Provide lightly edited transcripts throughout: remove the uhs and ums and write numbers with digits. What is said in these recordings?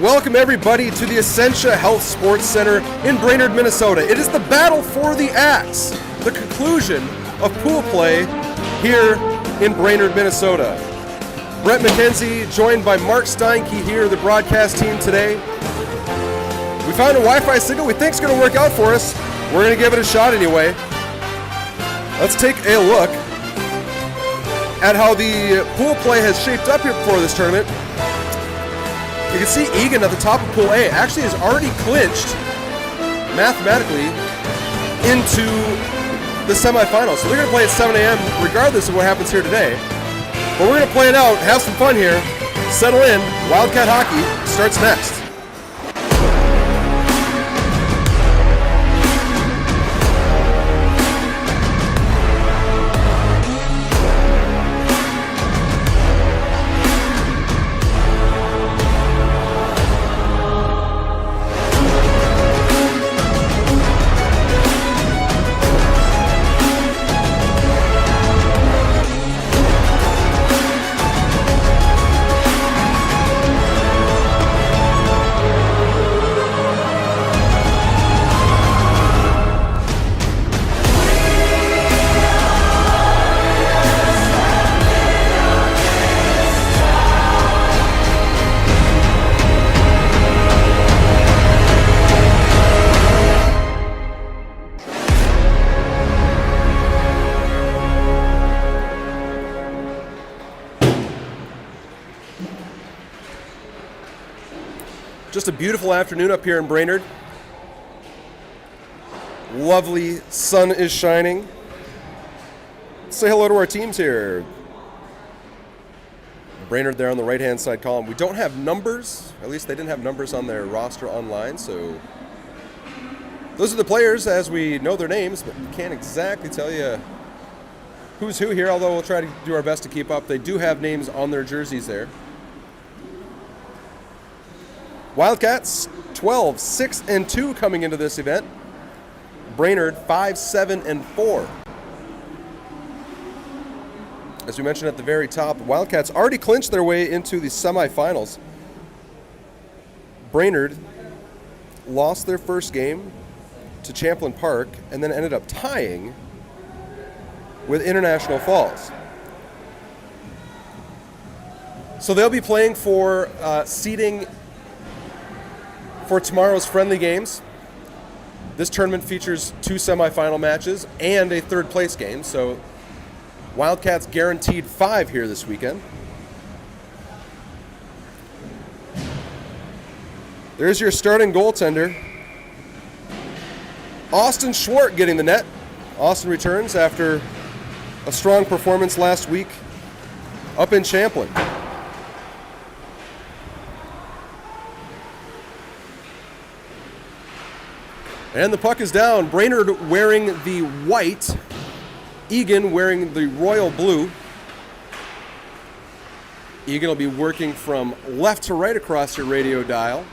welcome everybody to the Essentia Health Sports Center in Brainerd, Minnesota. It is the battle for the axe, the conclusion of pool play here in Brainerd, Minnesota. Brett MacKenzie joined by Mark Steinke here, the broadcast team today. We found a Wi-Fi signal we think is going to work out for us. We're going to give it a shot anyway. Let's take a look at how the pool play has shaped up here before this tournament. You can see Eagan at the top of Pool A actually has already clinched mathematically into the semifinals. So they're going to play at 7 a.m. regardless of what happens here today. But we're going to play it out, have some fun here, settle in. Wildcat hockey starts next. Just a beautiful afternoon up here in Brainerd. Lovely sun is shining. Let's say hello to our teams here. Brainerd there on the right-hand side column. We don't have numbers. At least they didn't have numbers on their roster online, so those are the players as we know their names, but we can't exactly tell you who's who here, although we'll try to do our best to keep up. They do have names on their jerseys there. Wildcats 12-6-2 coming into this event. Brainerd 5-7-4. As we mentioned at the very top, Wildcats already clinched their way into the semifinals. Brainerd lost their first game to Champlain Park and then ended up tying with International Falls. So they'll be playing for seeding for tomorrow's friendly games. This tournament features 2 semifinal matches and a third place game, so Wildcats guaranteed 5 here this weekend. There's your starting goaltender, Austin Schwartz, getting the net. Austin returns after a strong performance last week up in Champlain. And the puck is down. Brainerd wearing the white, Eagan wearing the royal blue. Eagan will be working from left to right across your radio dial.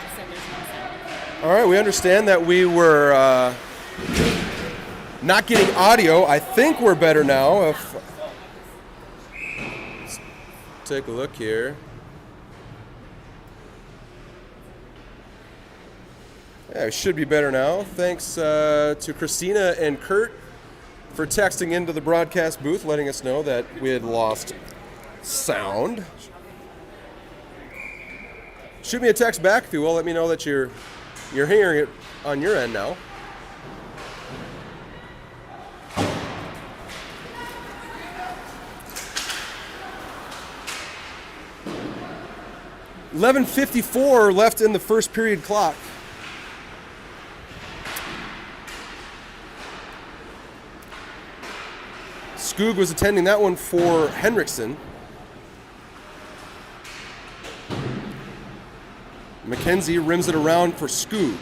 just said there's no sound. All right, we understand that we were not getting audio. I think we're better now. Let's take a look here. Yeah, it should be better now. Thanks to Christina and Kurt for texting into the broadcast booth, letting us know that we had lost sound. Shoot me a text back if you will. Let me know that you're hearing it on your end now. $11:54 left in the first period clock. Skoog was attending that one for Henriksen. MacKenzie rims it around for Skoog.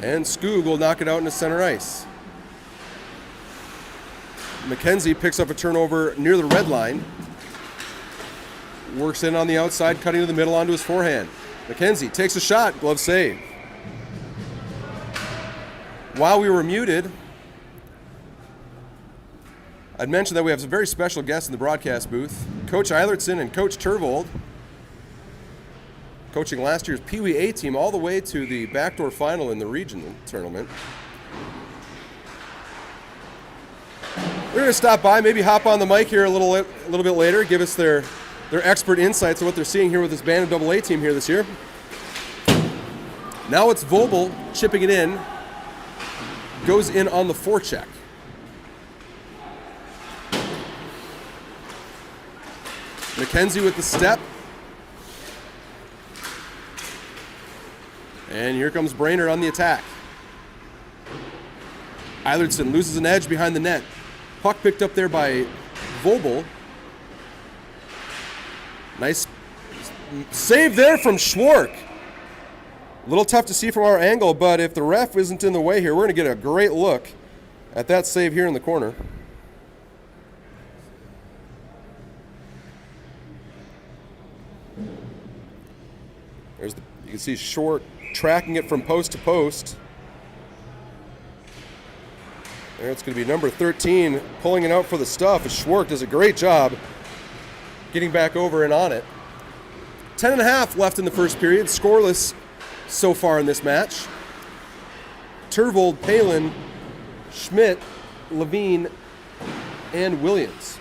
And Skoog will knock it out into center ice. MacKenzie picks up a turnover near the red line. Works in on the outside, cutting to the middle onto his forehand. MacKenzie takes a shot, glove save. While we were muted, I'd mentioned that we have some very special guests in the broadcast booth. Coach Eilertson and Coach Turvold, coaching last year's Pee Wee A team all the way to the backdoor final in the regional tournament. They're going to stop by, maybe hop on the mic here a little bit later, give us their expert insights on what they're seeing here with this Bantam AA team here this year. Now it's Vobel chipping it in, goes in on the forecheck. MacKenzie with the step. And here comes Brainerd on the attack. Eilertson loses an edge behind the net. Puck picked up there by Vobel. Nice save there from Schwark. A little tough to see from our angle, but if the ref isn't in the way here, we're going to get a great look at that save here in the corner. You can see Short tracking it from post to post. There it's going to be number 13 pulling it out for the stuff as Schwark does a great job getting back over and on it. 10.5 left in the first period, scoreless so far in this match. Turvold, Palen, Schmidt, Levine, and Williams.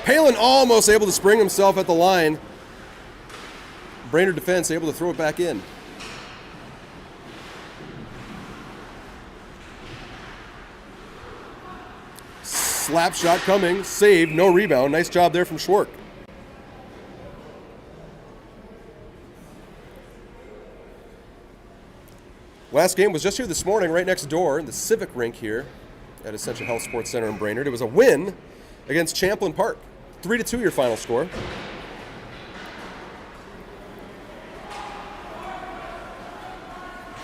Palen almost able to spring himself at the line. Brainerd defense able to throw it back in. Slap shot coming, save, no rebound. Nice job there from Schwark. Last game was just here this morning, right next door in the Civic Rink here at Essentia Health Sports Center in Brainerd. It was a win against Champlin Park. 3-2 your final score.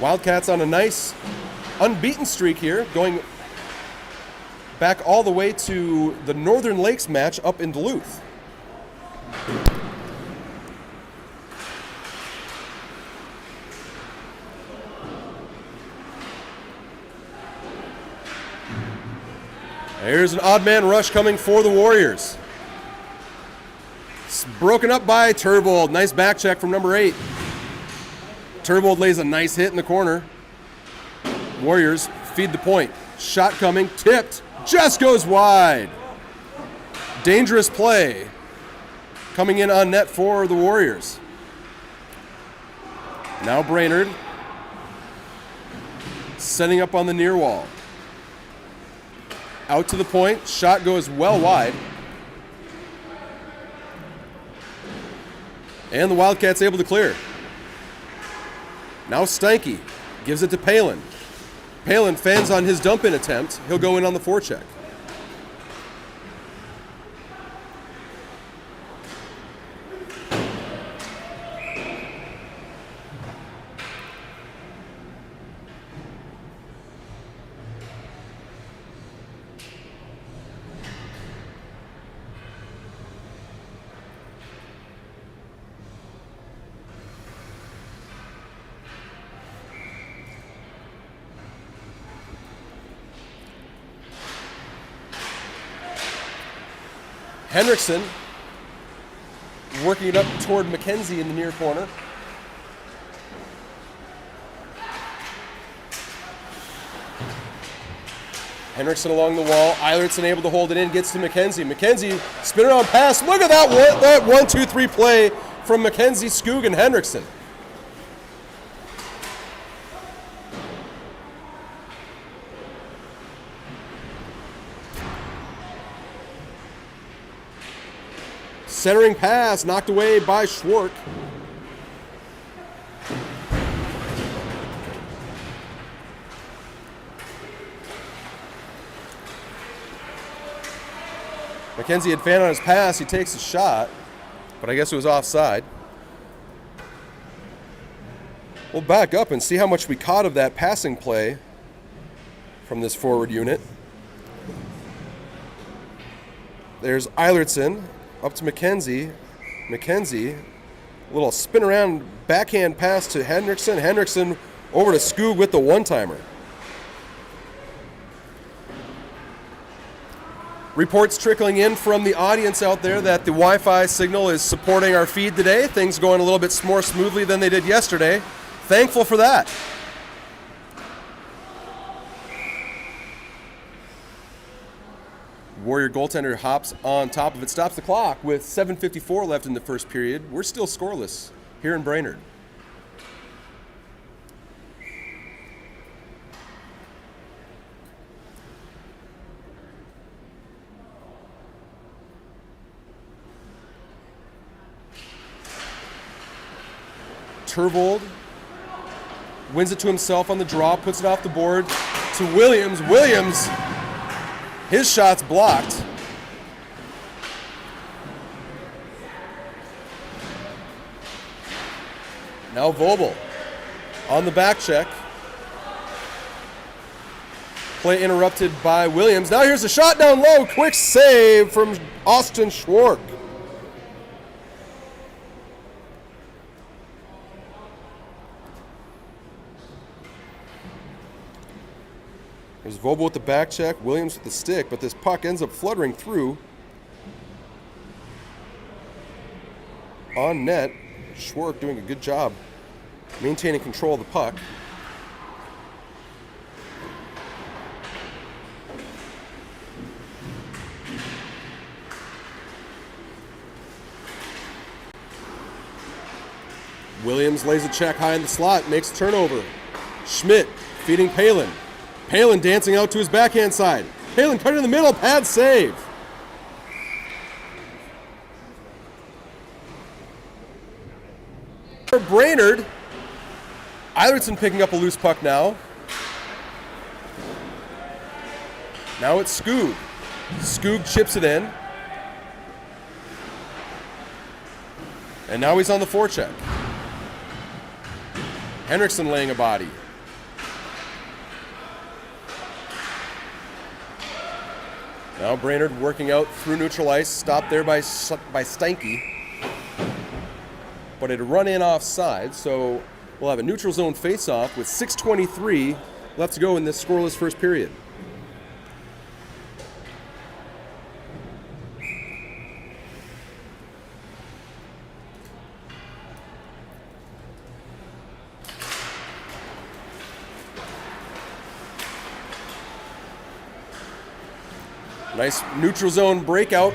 Wildcats on a nice unbeaten streak here, going back all the way to the Northern Lakes match up in Duluth. Here's an odd man rush coming for the Warriors. It's broken up by Turvold. Nice back check from number 8. Turvold lays a nice hit in the corner. Warriors feed the point. Shot coming, tipped, just goes wide. Dangerous play coming in on net for the Warriors. Now Brainerd setting up on the near wall. Out to the point, shot goes well wide. And the Wildcats able to clear. Now Steinke gives it to Palen. Palen fans on his dump-in attempt. He'll go in on the forecheck. Henriksen working it up toward MacKenzie in the near corner. Henriksen along the wall. Eilertson able to hold it in, gets to MacKenzie. MacKenzie, spin around pass. Look at that 1-2-3 play from MacKenzie, Skoog, and Henriksen. Centering pass knocked away by Schwark. MacKenzie had fan on his pass. He takes a shot, but I guess it was offside. We'll back up and see how much we caught of that passing play from this forward unit. There's Eilertson up to MacKenzie. MacKenzie, a little spin around backhand pass to Henriksen. Henriksen over to Skoog with the one-timer. Reports trickling in from the audience out there that the Wi-Fi signal is supporting our feed today. Things going a little bit more smoothly than they did yesterday. Thankful for that. Warrior goaltender hops on top of it, stops the clock with 7:54 left in the first period. We're still scoreless here in Brainerd. Turvold wins it to himself on the draw, puts it off the board to Williams. Williams, his shot's blocked. Now Vobel on the back check. Play interrupted by Williams. Now here's a shot down low. Quick save from Austin Schwark. There's Vobel with the back check, Williams with the stick, but this puck ends up fluttering through on net. Schwark doing a good job maintaining control of the puck. Williams lays a check high in the slot, makes a turnover. Schmidt feeding Palen. Palen dancing out to his backhand side. Palen cut in the middle, pad save. For Brainerd, Eilertson picking up a loose puck now. Now it's Skoog. Skoog chips it in. And now he's on the forecheck. Henriksen laying a body. Now Brainerd working out through neutral ice, stopped there by Steinke. But it run in offside, so we'll have a neutral zone face-off with 6:23 left to go in this scoreless first period. Nice neutral zone breakout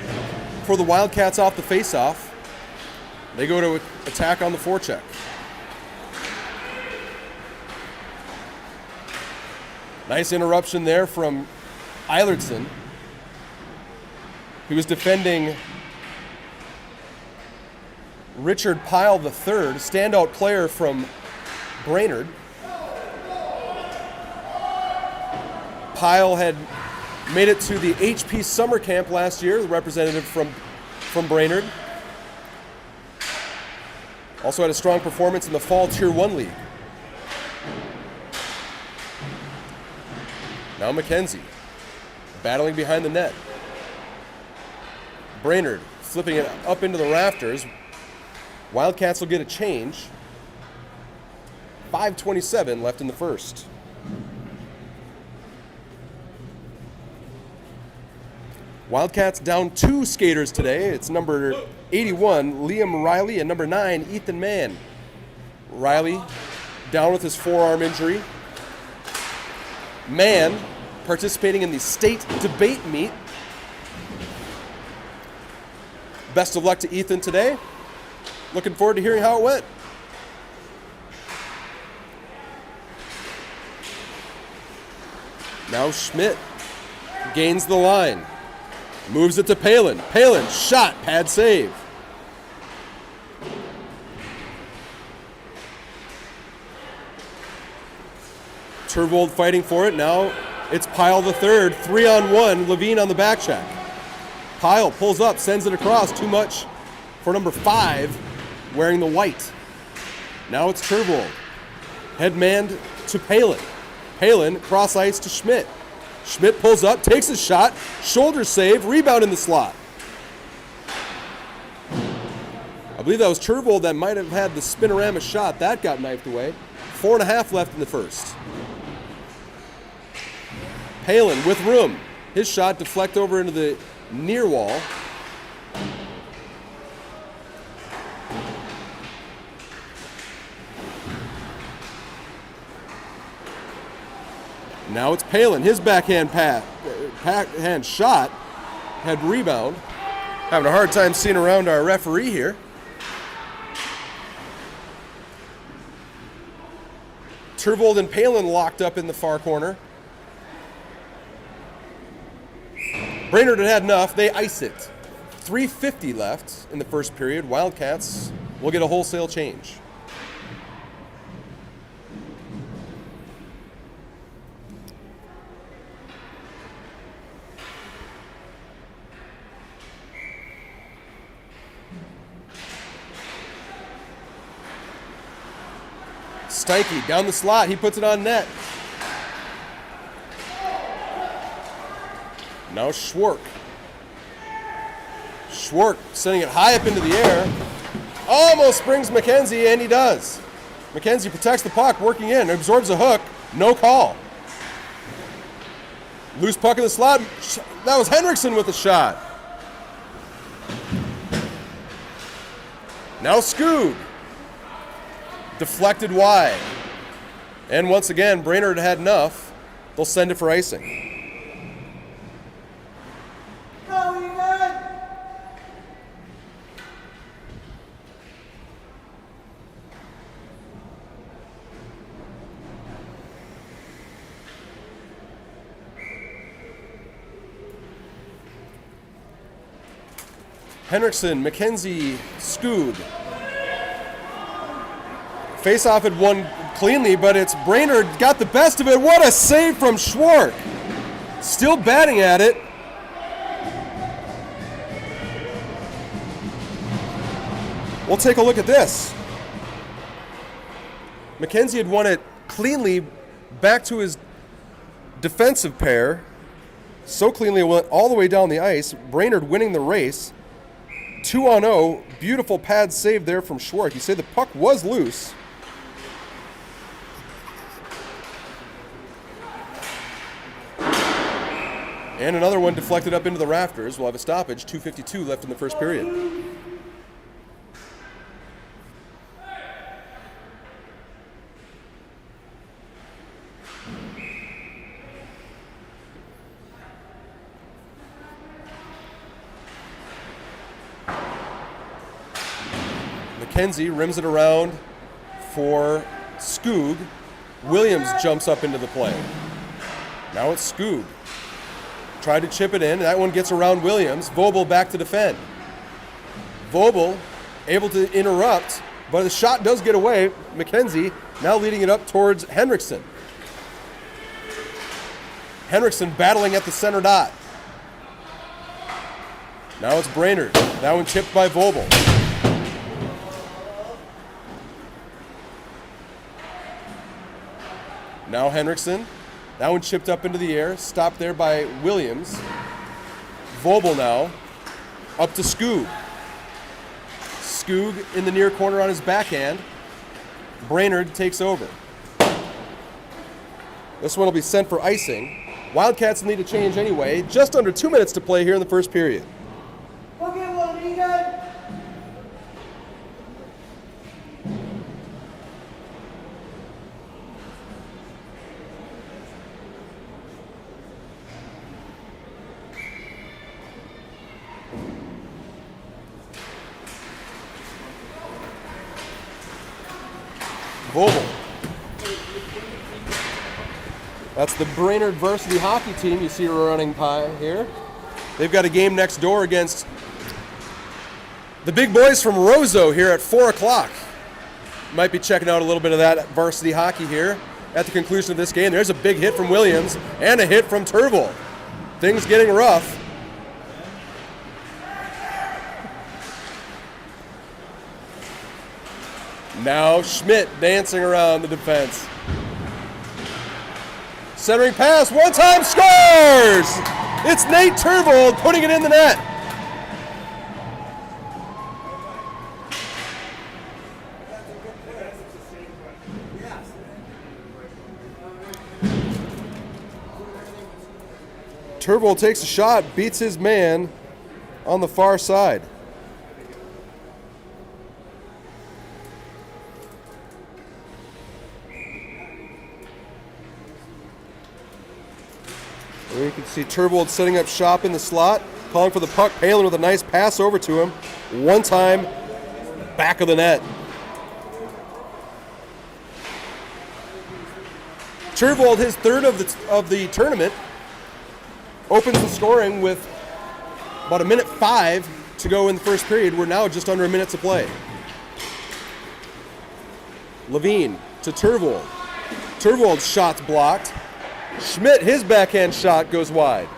for the Wildcats off the face-off. They go to attack on the forecheck. Nice interruption there from Eilertson. He was defending Richard Pyle III, standout player from Brainerd. Pyle had made it to the HP summer camp last year, the representative from Brainerd. Also had a strong performance in the fall Tier 1 league. Now MacKenzie, battling behind the net. Brainerd flipping it up into the rafters. Wildcats will get a change. 5:27 left in the first. Wildcats down 2 skaters today. It's number 81, Liam Riley, and number 9, Ethan Mann. Riley down with his forearm injury. Mann participating in the state debate meet. Best of luck to Ethan today. Looking forward to hearing how it went. Now Schmidt gains the line. Moves it to Palen. Palen, shot, pad save. Turvold fighting for it. Now it's Pyle the third. 3-on-1. Levine on the back check. Pyle pulls up, sends it across. Too much for number 5, wearing the white. Now it's Turvold. Headmanned to Palen. Palen cross ice to Schmidt. Schmidt pulls up, takes a shot, shoulder save, rebound in the slot. I believe that was Turvold that might have had the spinorama shot. That got knifed away. 4.5 left in the first. Palen with room. His shot deflect over into the near wall. Now it's Palen. His backhand shot had rebound. Having a hard time seeing around our referee here. Turvold and Palen locked up in the far corner. Brainerd had enough. They ice it. 3:50 left in the first period. Wildcats will get a wholesale change. Steinke down the slot. He puts it on net. Now Schwark. Schwark sending it high up into the air. Almost springs MacKenzie, and he does. MacKenzie protects the puck, working in, absorbs a hook. No call. Loose puck in the slot. That was Henriksen with the shot. Now Skoog. Deflected wide. And once again, Brainerd had enough. They'll send it for icing. Go, Eagan! Henriksen, MacKenzie, Skoog. Face-off had won cleanly, but it's Brainerd got the best of it. What a save from Schwark. Still batting at it. We'll take a look at this. MacKenzie had won it cleanly back to his defensive pair. So cleanly it went all the way down the ice. Brainerd winning the race. 2-on-0. Beautiful pad save there from Schwark. You say the puck was loose. And another one deflected up into the rafters. We'll have a stoppage. 2:52 left in the first period. MacKenzie rims it around for Skoog. Williams jumps up into the play. Now it's Skoog. Tried to chip it in. That one gets around Williams. Vobel back to defend. Vobel able to interrupt, but the shot does get away. MacKenzie now leading it up towards Henriksen. Henriksen battling at the center dot. Now it's Brainerd. That one chipped by Vobel. Now Henriksen. That one chipped up into the air, stopped there by Williams. Vobel now, up to Skoog. Skoog in the near corner on his backhand. Brainerd takes over. This one will be sent for icing. Wildcats need a change anyway. Just under 2 minutes to play here in the first period. Go get one, Eagan! Vogel. That's the Brainerd varsity hockey team you see running by here. They've got a game next door against the big boys from Roseau here at 4 o'clock. Might be checking out a little bit of that varsity hockey here at the conclusion of this game. There's a big hit from Williams and a hit from Turvold. Things getting rough. Now Schmidt dancing around the defense. Centering pass, one time scores! It's Nate Turvold putting it in the net. Turvold takes a shot, beats his man on the far side. You can see Turvold setting up shop in the slot, calling for the puck. Palen with a nice pass over to him. One time, back of the net. Turvold, his third of the tournament, opens the scoring with about 1:05 to go in the first period. We're now just under a minute to play. Levine to Turvold. Turvold's shot's blocked. Schmidt, his backhand shot goes wide.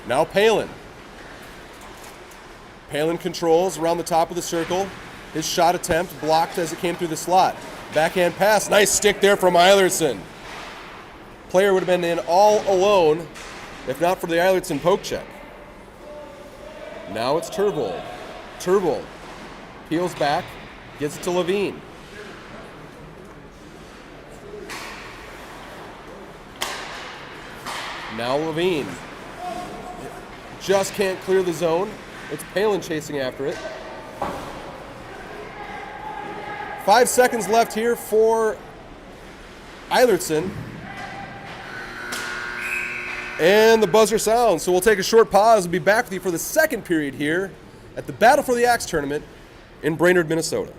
Now Palen. Palen controls around the top of the circle. His shot attempt blocked as it came through the slot. Backhand pass, nice stick there from Eilertson. Player would have been in all alone if not for the Eilertson poke check. Now it's Turvold. Turvold peels back. Gets it to Levine. Now Levine. Just can't clear the zone. It's Palen chasing after it. 5 seconds left here for Eilertson. And the buzzer sounds. So we'll take a short pause and be back with you for the second period here at the Battle for the Axe tournament in Brainerd, Minnesota.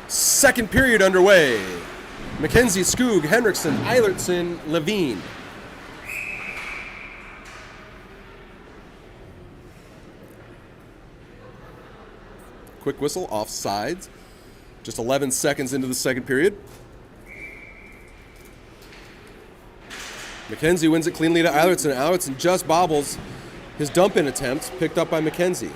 Second period underway. MacKenzie, Skoog, Henriksen, Eilertson, Levine. Quick whistle, offsides. Just 11 seconds into the second period. MacKenzie wins it cleanly to Eilertson. Eilertson just bobbles his dump-in attempt, picked up by MacKenzie.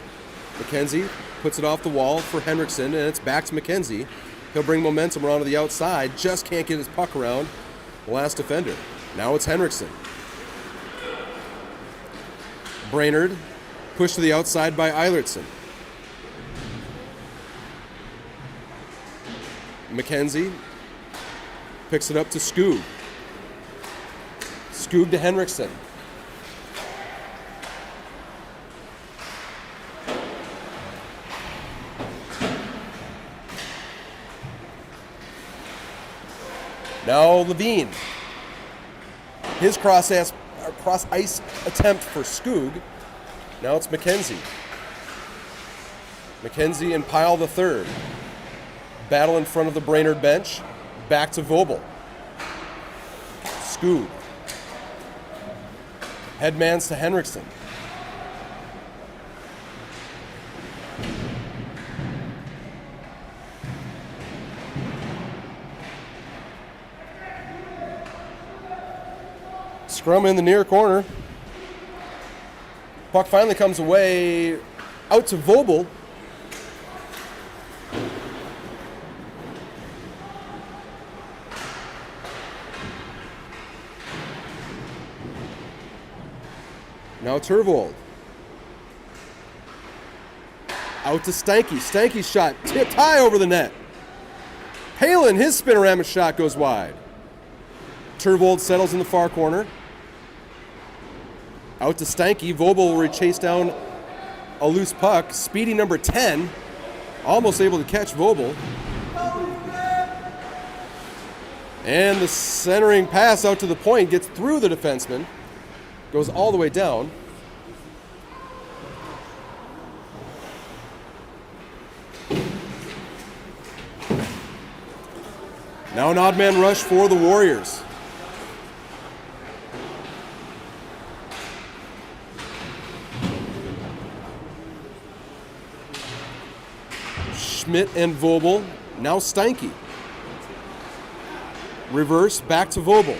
MacKenzie puts it off the wall for Henriksen, and it's back to MacKenzie. He'll bring momentum around to the outside, just can't get his puck around the last defender. Now it's Henriksen. Brainerd pushed to the outside by Eilertson. MacKenzie picks it up to Skoob. Skoob to Henriksen. Now Levine. His cross ice attempt for Skoob. Now it's MacKenzie. MacKenzie and Pyle the third. Battle in front of the Brainerd bench. Back to Vobel. Skoob. Headmans to Henriksen. Scrum in the near corner. Puck finally comes away out to Vobel. Now Turvold. Out to Stanky. Stanky's shot tipped high over the net. Palen, his spinorama shot goes wide. Turvold settles in the far corner. Out to Stanky. Vobel will chase down a loose puck. Speedy number 10. Almost able to catch Vobel. And the centering pass out to the point gets through the defenseman. Goes all the way down. Now an odd man rush for the Warriors. Schmidt and Vobel. Now Stanky. Reverse back to Vobel.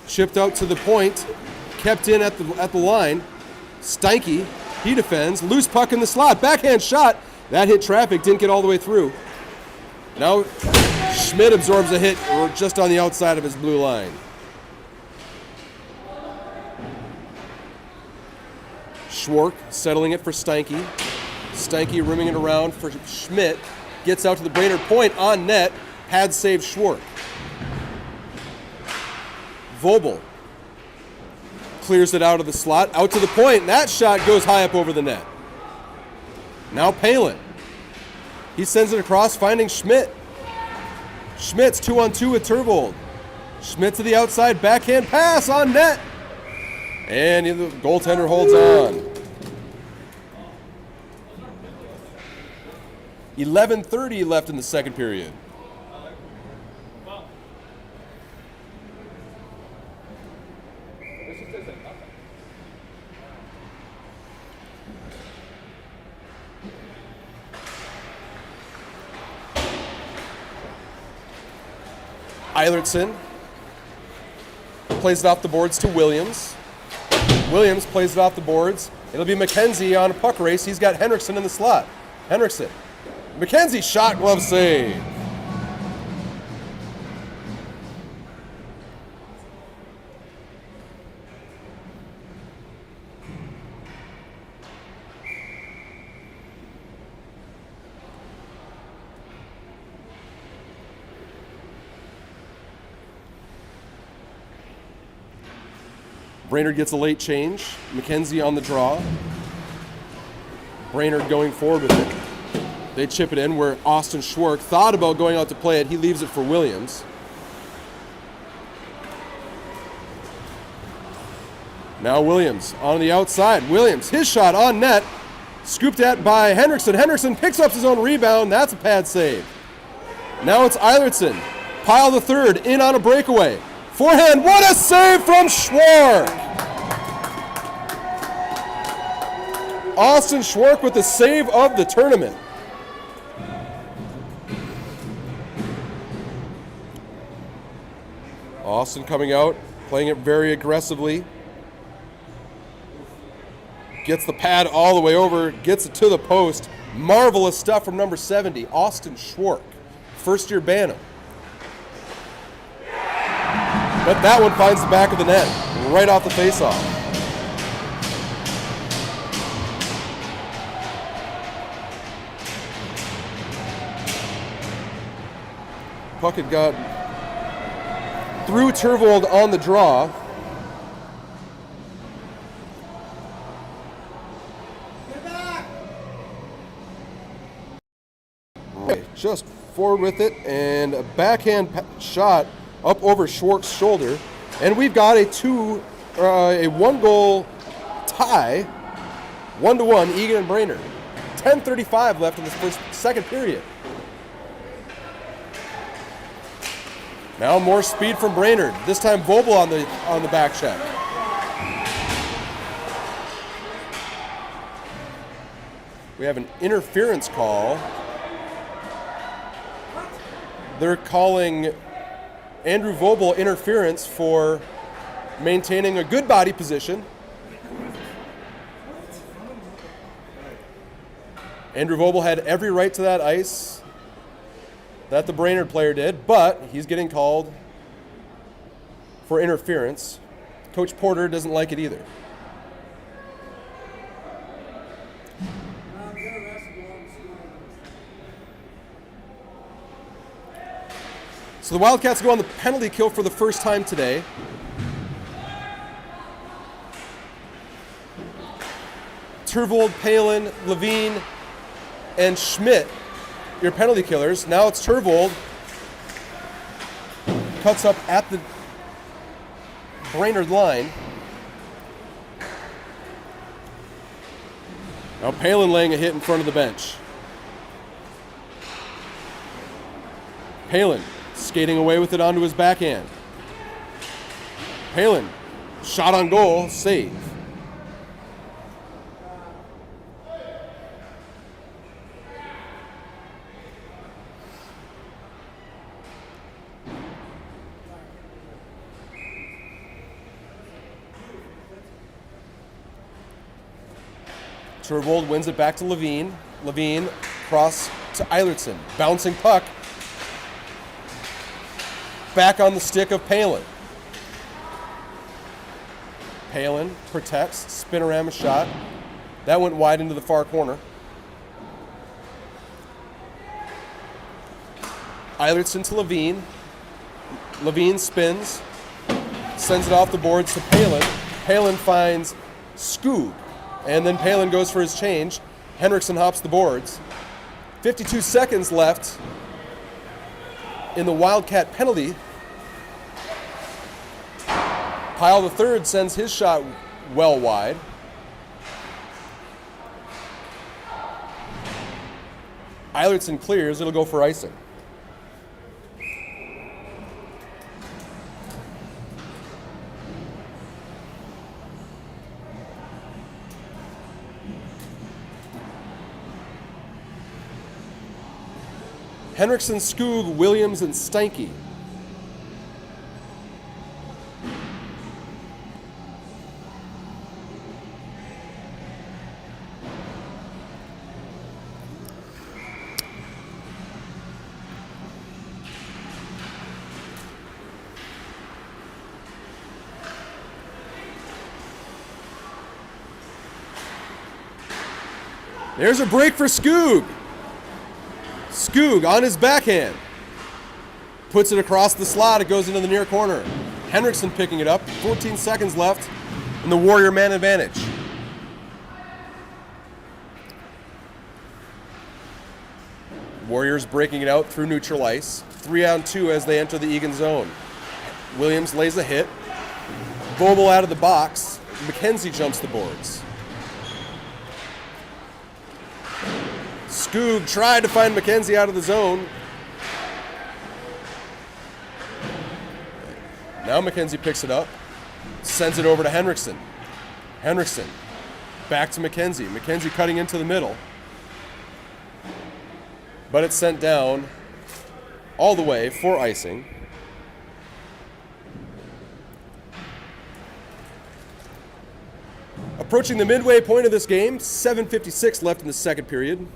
Chipped out to the point. Kept in at the line. Stanky. He defends. Loose puck in the slot. Backhand shot. That hit traffic. Didn't get all the way through. Now Schmidt absorbs a hit just on the outside of his blue line. Schwark settling it for Stanky. Stanky rimming it around for Schmidt. Gets out to the Brainerd point on net. Pad save Schwark. Vobel clears it out of the slot. Out to the point. And that shot goes high up over the net. Now Palen. He sends it across, finding Schmidt. Schmidt's 2-on-2 with Turvold. Schmidt to the outside, backhand pass on net. And the goaltender holds on. 11:30 left in the second period. Eilertson plays it off the boards to Williams. Williams plays it off the boards. It'll be MacKenzie on a puck race. He's got Henriksen in the slot. Henriksen. MacKenzie shot, glove save. Brainerd gets a late change. MacKenzie on the draw. Brainerd going forward with it. They chip it in where Austin Schwark thought about going out to play it. He leaves it for Williams. Now Williams on the outside. Williams, his shot on net. Scooped at by Henriksen. Henriksen picks up his own rebound. That's a pad save. Now it's Eilertson. Pyle the third in on a breakaway. Forehand, what a save from Schwark! Austin Schwark with the save of the tournament. Austin coming out, playing it very aggressively. Gets the pad all the way over, gets it to the post. Marvelous stuff from number 70, Austin Schwark, first-year Bantam. But that one finds the back of the net, right off the faceoff. Puck had got through Turvold on the draw. Get back! Just forward with it, and a backhand shot up over Schwark's shoulder, and we've got a 1-goal tie, 1-1, Eagan and Brainerd. 10:35 left in this second period. Now more speed from Brainerd. This time Vobel on the back check. We have an interference call. They're calling Andrew Vobel interference for maintaining a good body position. Andrew Vobel had every right to that ice that the Brainerd player did, but he's getting called for interference. Coach Porter doesn't like it either. So the Wildcats go on the penalty kill for the first time today. Turvold, Palen, Levine, and Schmidt, your penalty killers. Now it's Turvold. Cuts up at the Brainerd line. Now Palen laying a hit in front of the bench. Palen skating away with it onto his backhand. Palen, shot on goal, save. Turvold wins it back to Levine. Levine cross to Eilertson. Bouncing puck. Back on the stick of Palen. Palen protects, spinorama shot. That went wide into the far corner. Eilertson to Levine. Levine spins, sends it off the boards to Palen. Palen finds Skoog, and then Palen goes for his change. Henriksen hops the boards. 52 seconds left in the Wildcat penalty. Pyle the third sends his shot well wide. Eilertson clears, it'll go for icing. Henriksen, Skoog, Williams, and Steinke. There's a break for Skoog. Skoog on his backhand. Puts it across the slot. It goes into the near corner. Henriksen picking it up. 14 seconds left in the Warrior man advantage. Warriors breaking it out through neutral ice. 3-on-2 as they enter the Eagan zone. Williams lays a hit. Vobel out of the box. MacKenzie jumps the boards. Skoog tried to find MacKenzie out of the zone. Now MacKenzie picks it up, sends it over to Henriksen. Henriksen Back to MacKenzie. MacKenzie cutting into the middle. But it's sent down all the way for icing. Approaching the midway point of this game, 7:56 left in the second period.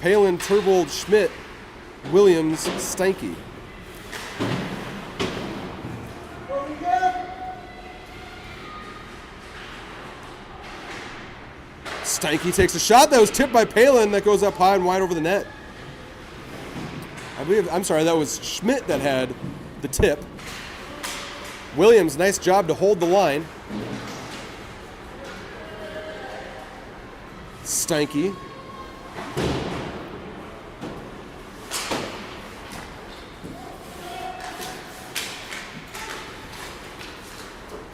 Palen, Turvold, Schmidt, Williams, Steinke. Steinke takes a shot that was tipped by Palen that goes up high and wide over the net. I'm sorry, that was Schmidt that had the tip. Williams, nice job to hold the line. Steinke.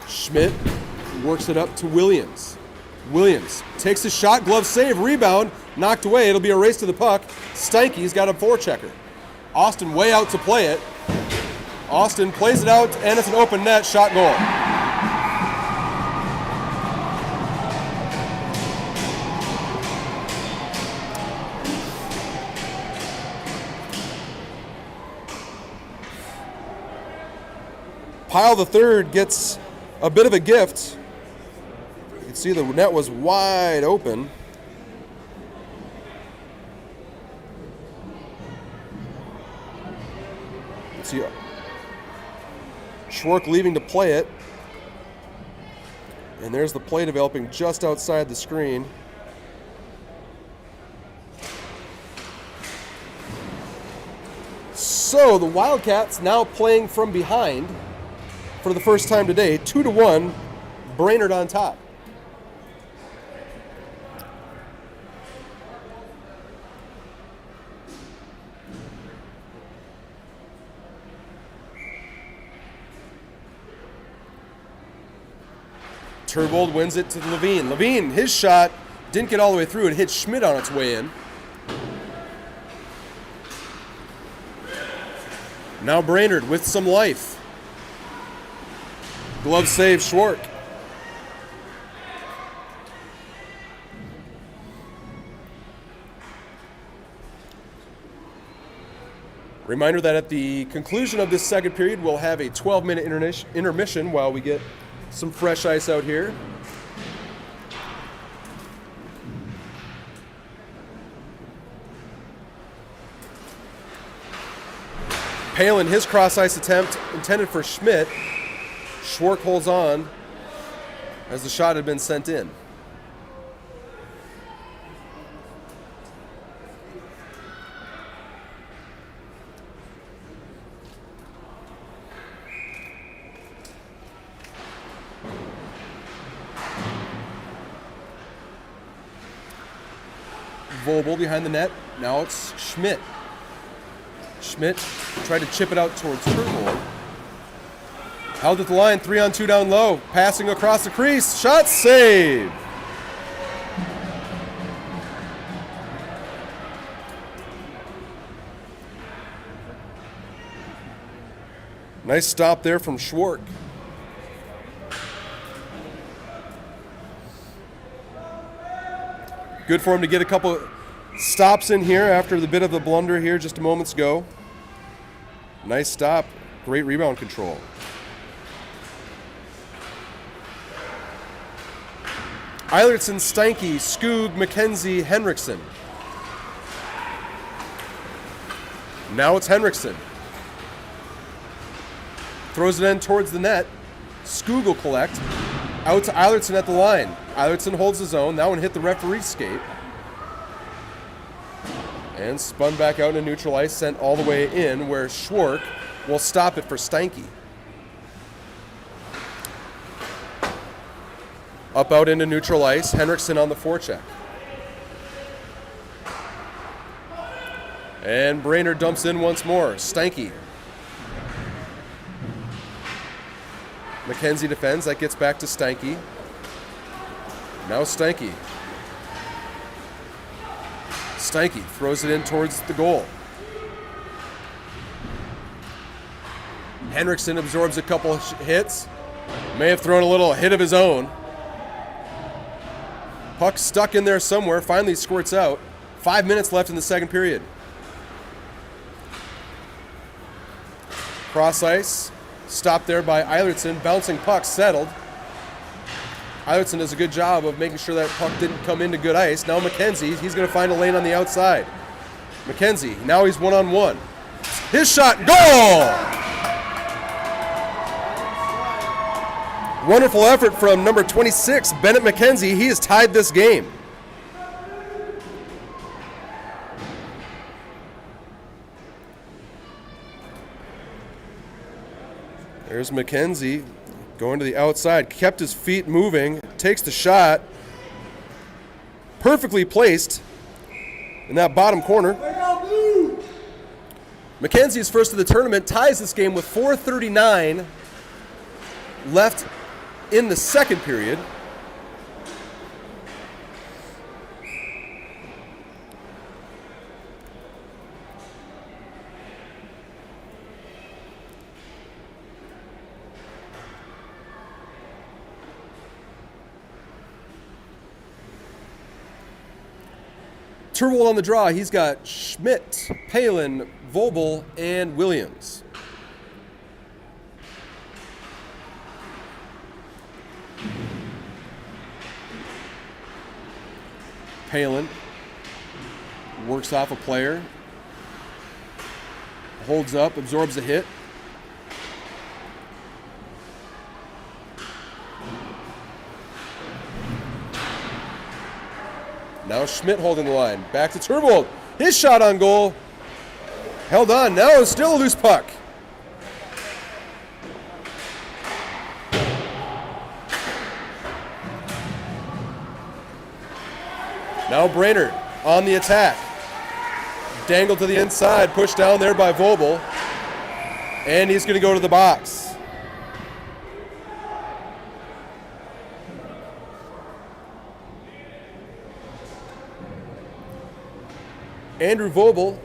Schmidt works it up to Williams. Williams takes a shot, glove save, rebound, knocked away. It'll be a race to the puck. Steinke's got a forechecker. Austin way out to play it. Austin plays it out, and it's an open net, shot goal. Pyle the third gets a bit of a gift. You can see the net was wide open. You see Schwark leaving to play it. And there's the play developing just outside the screen. So the Wildcats now playing from behind for the first time today, 2-1, Brainerd on top. Turvold wins it to Levine. Levine, his shot didn't get all the way through. It hit Schmidt on its way in. Now Brainerd with some life. Glove save, Schwark. Reminder that at the conclusion of this second period, we'll have a 12-minute intermission while we get some fresh ice out here. Palen, his cross ice attempt intended for Schmidt. Schwark holds on as the shot had been sent in. Vogel behind the net. Now it's Schmidt. Schmidt tried to chip it out towards Turvold. Held at the line, 3-on-2 down low. Passing across the crease. Shot save. Nice stop there from Schwark. Good for him to get a couple stops in here after the bit of the blunder here just a moments ago. Nice stop. Great rebound control. Eilertson, Steinke, Skoog, MacKenzie, Henriksen. Now it's Henriksen. Throws it in towards the net. Skoog will collect. Out to Eilertson at the line. Eilertson holds his own. That one hit the referee's skate. And spun back out into neutral ice, sent all the way in where Schwark will stop it for Steinke. Up out into neutral ice, Henriksen on the forecheck. And Brainerd dumps in once more. Steinke. MacKenzie defends. That gets back to Steinke. Now Steinke. Steinke throws it in towards the goal. Henriksen absorbs a couple hits. May have thrown a little hit of his own. Puck stuck in there somewhere, finally squirts out. 5 minutes left in the second period. Cross ice, stopped there by Eilertson, bouncing puck, settled. Eilertson does a good job of making sure that puck didn't come into good ice. Now MacKenzie, he's going to find a lane on the outside. MacKenzie, now he's one-on-one. His shot, goal! Wonderful effort from number 26, Bennett MacKenzie. He has tied this game. There's MacKenzie going to the outside, kept his feet moving, takes the shot, perfectly placed in that bottom corner. MacKenzie's first of the tournament, ties this game with 4:39 left in the second period. Turvold on the draw, he's got Schmidt, Palen, Vobel, and Williams. Palen works off a player, holds up, absorbs a hit. Now Schmidt holding the line. Back to Turvold. His shot on goal. Held on. Now it's still a loose puck. Now Brainerd on the attack. Dangled to the inside. Pushed down there by Vobel. And he's going to go to the box. Andrew Vobel,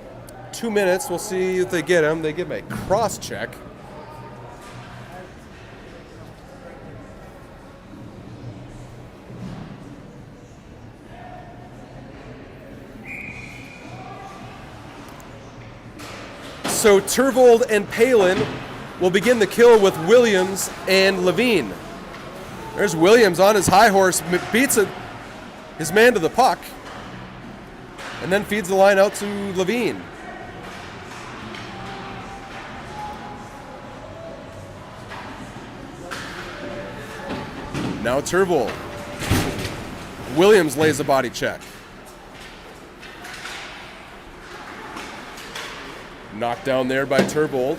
2 minutes. We'll see if they get him. They give him a cross check. So Turvold and Palen will begin the kill with Williams and Levine. There's Williams on his high horse, beats his man to the puck. And then feeds the line out to Levine. Now Turvold. Williams lays a body check. Knocked down there by Turvold.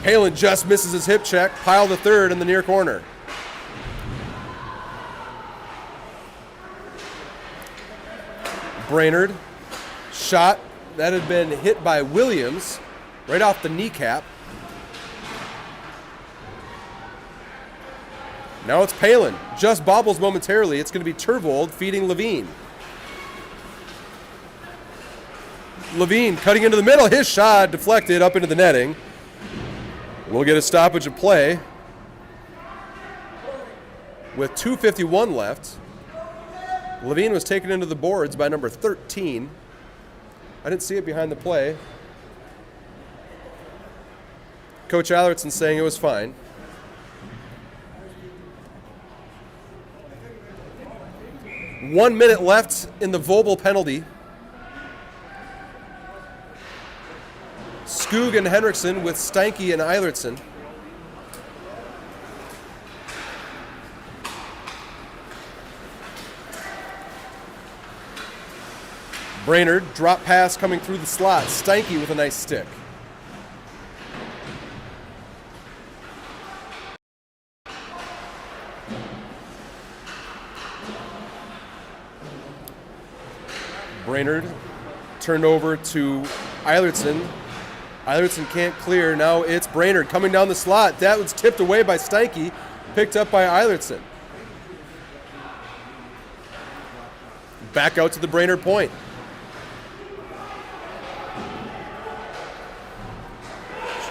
Palen just misses his hip check. Pile the third in the near corner. Brainerd, shot that had been hit by Williams right off the kneecap. Now it's Palen, just bobbles momentarily. It's going to be Turvold feeding Levine. Levine cutting into the middle, his shot deflected up into the netting. We'll get a stoppage of play with 2:51 left. Levine was taken into the boards by number 13. I didn't see it behind the play. Coach Eilertson saying it was fine. One minute left in the Vobel penalty. Skoog and Henriksen with Steinke and Eilertson. Brainerd, drop pass coming through the slot. Steinke with a nice stick. Brainerd turned over to Eilertson. Eilertson can't clear. Now it's Brainerd coming down the slot. That was tipped away by Steinke, picked up by Eilertson. back out to the Brainerd point.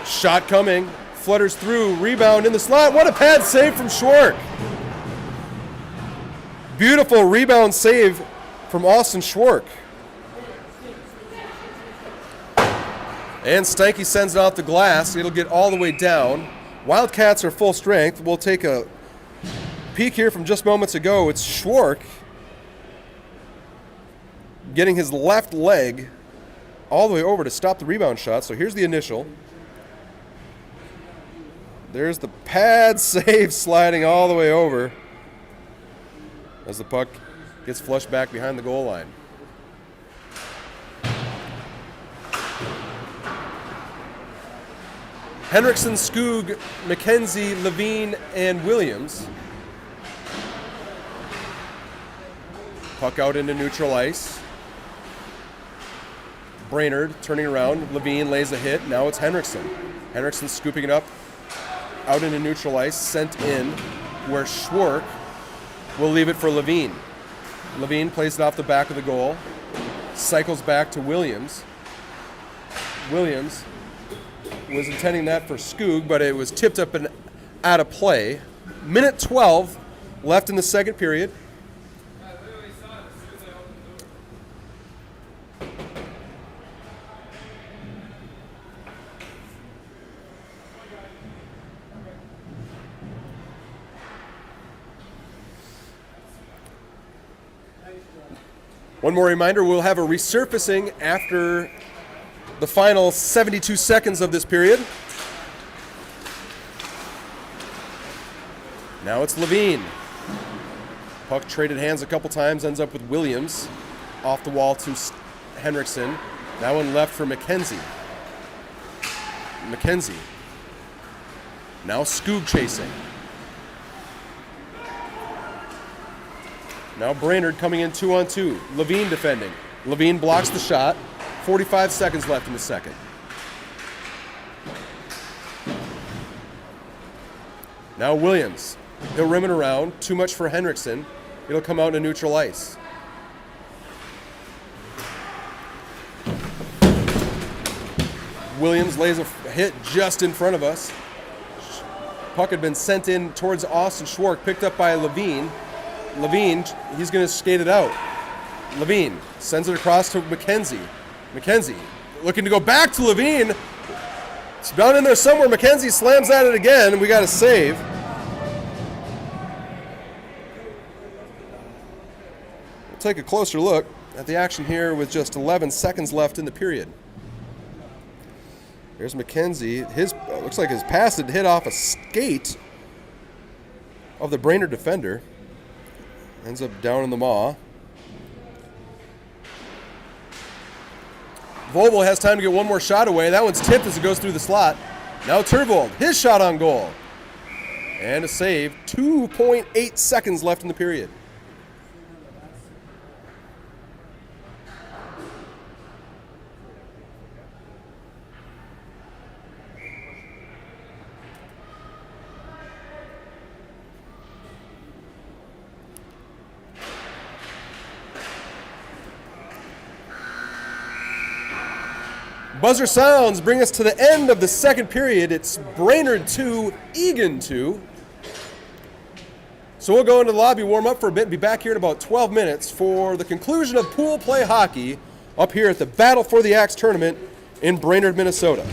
Shot coming, flutters through, rebound in the slot. What a pad save from Schwark. Beautiful rebound save from Austin Schwark. And Stanky sends it off the glass. It'll get all the way down. Wildcats are full strength. We'll take a peek here from just moments ago. It's Schwark getting his left leg all the way over to stop the rebound shot. So here's the initial. There's the pad save sliding all the way over as the puck gets flushed back behind the goal line. Henriksen, Skoog, MacKenzie, Levine, and Williams. Puck out into neutral ice. Brainerd turning around. Levine lays a hit. Now it's Henriksen. Henriksen scooping it up out into neutral ice, sent in where Schwark will leave it for Levine. Levine plays it off the back of the goal. Cycles back to Williams. Williams was intending that for Skoog, but it was tipped up and out of play. Minute 12 left in the second period. One more reminder, we'll have a resurfacing after the final 72 seconds of this period. Now it's Levine. Puck traded hands a couple times, ends up with Williams. Off the wall to Henriksen. That one left for MacKenzie. MacKenzie. Now Skoog chasing. Now Brainerd coming in 2-on-2. Levine defending. Levine blocks the shot. 45 seconds left in the second. Now Williams. He'll rim it around. Too much for Henriksen. It'll come out into neutral ice. Williams lays a hit just in front of us. Puck had been sent in towards Austin Schwark, picked up by Levine. Levine, he's going to skate it out. Levine sends it across to MacKenzie. MacKenzie looking to go back to Levine. It's down in there somewhere. MacKenzie slams at it again. We got a save. We'll take a closer look at the action here with just 11 seconds left in the period. Here's MacKenzie. His looks like his pass had hit off a skate of the Brainerd defender. Ends up down in the maw. Vogel has time to get one more shot away. That one's tipped as it goes through the slot. Now Turvold, his shot on goal. And a save. 2.8 seconds left in the period. Buzzer sounds bring us to the end of the second period. It's Brainerd 2, Eagan 2. So we'll go into the lobby, warm up for a bit, and be back here in about 12 minutes for the conclusion of pool play hockey up here at the Battle for the Axe tournament in Brainerd, Minnesota.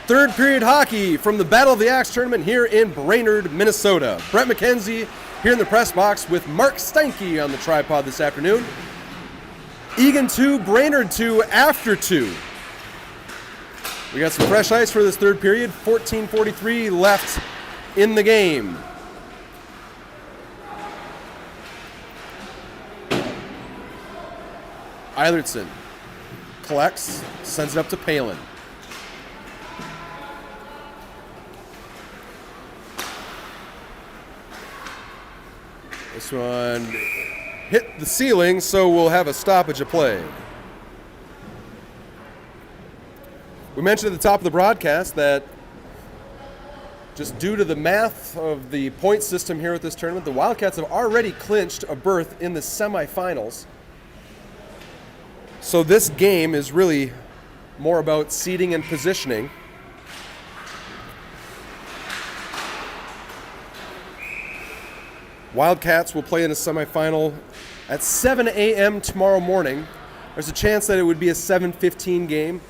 Third period hockey from the Battle of the Axe tournament here in Brainerd, Minnesota. Brett MacKenzie here in the press box with Mark Steinke on the tripod this afternoon. Eagan 2, Brainerd 2 after 2. We got some fresh ice for this third period. 14:43 left in the game. Eilertson collects, sends it up to Palen. This one hit the ceiling, so we'll have a stoppage of play. We mentioned at the top of the broadcast that just due to the math of the point system here at this tournament, the Wildcats have already clinched a berth in the semifinals. So this game is really more about seeding and positioning. Wildcats will play in a semifinal at 7 a.m. tomorrow morning. There's a chance that it would be a 7:15 game.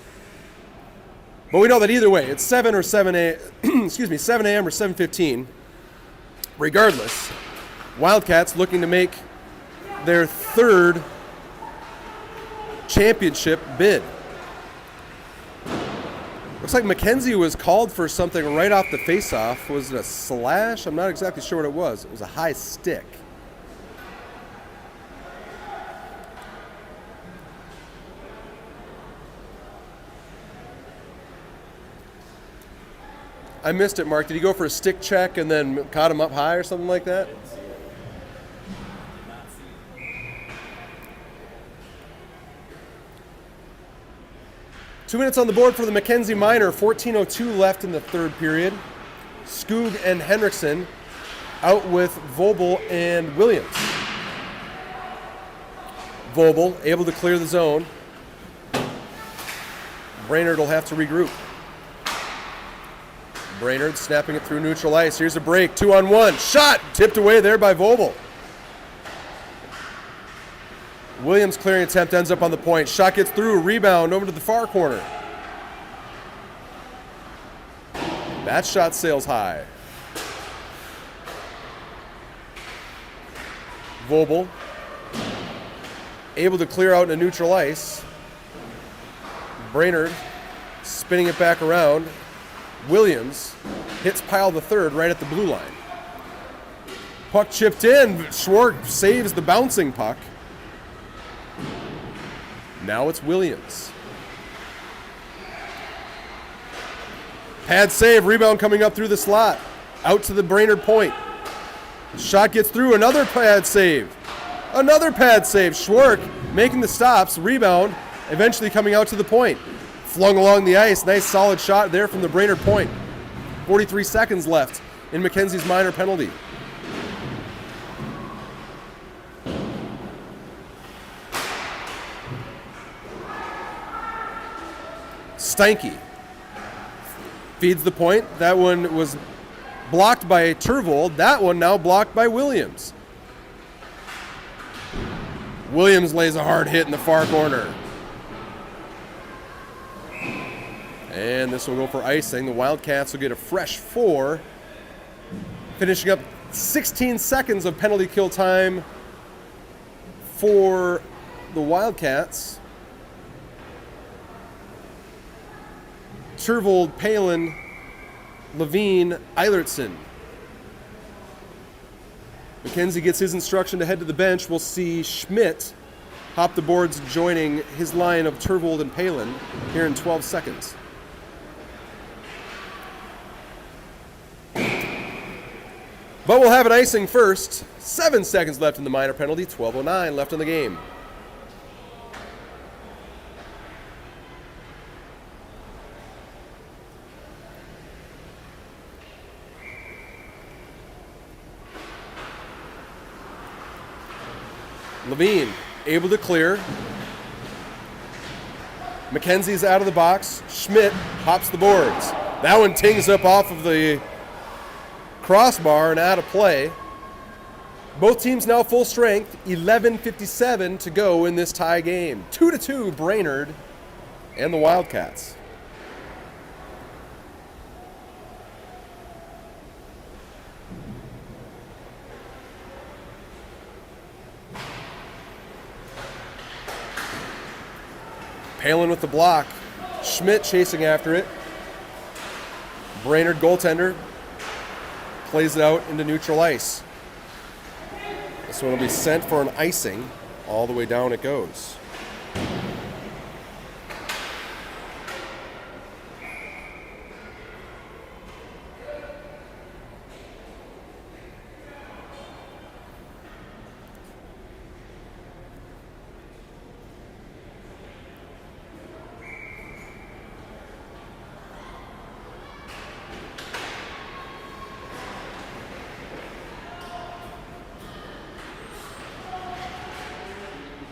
But we know that either way, it's 7 a.m. or 7:15. Regardless, Wildcats looking to make their third championship bid. Looks like MacKenzie was called for something right off the face-off. Was it a slash? I'm not exactly sure what it was. It was a high stick. I missed it, Mark. Did he go for a stick check and then caught him up high or something like that? 2 minutes on the board for the MacKenzie minor. 14:02 left in the third period. Skoog and Henriksen out with Vobel and Williams. Vobel able to clear the zone. Brainerd will have to regroup. Brainerd snapping it through neutral ice. Here's a break, 2-on-1. Shot tipped away there by Vobel. Williams' clearing attempt ends up on the point. Shot gets through, rebound over to the far corner. That shot sails high. Vobel able to clear out into neutral ice. Brainerd spinning it back around. Williams hits Pyle the third right at the blue line. Puck chipped in. Schwartz saves the bouncing puck. Now it's Williams. Pad save, rebound coming up through the slot. Out to the Brainerd point. Shot gets through, another pad save. Another pad save. Schwartz making the stops, rebound, eventually coming out to the point. Flung along the ice, nice solid shot there from the Brainerd point. 43 seconds left in MacKenzie's minor penalty. Steinke feeds the point. That one was blocked by Turvold. That one now blocked by Williams. Williams lays a hard hit in the far corner. And this will go for icing. The Wildcats will get a fresh 4. Finishing up 16 seconds of penalty kill time for the Wildcats. Turvold, Palen, Levine, Eilertson. MacKenzie gets his instruction to head to the bench. We'll see Schmidt hop the boards, joining his line of Turvold and Palen here in 12 seconds. But we'll have an icing first. 7 seconds left in the minor penalty. 12:09 left in the game. Levine able to clear. MacKenzie's out of the box. Schmidt hops the boards. That one tings up off of the crossbar and out of play. Both teams now full strength. 11:57 to go in this tie game. 2-2 Brainerd and the Wildcats. Palen with the block. Schmidt chasing after it. Brainerd goaltender plays it out into neutral ice. This one will be sent for an icing. All the way down it goes.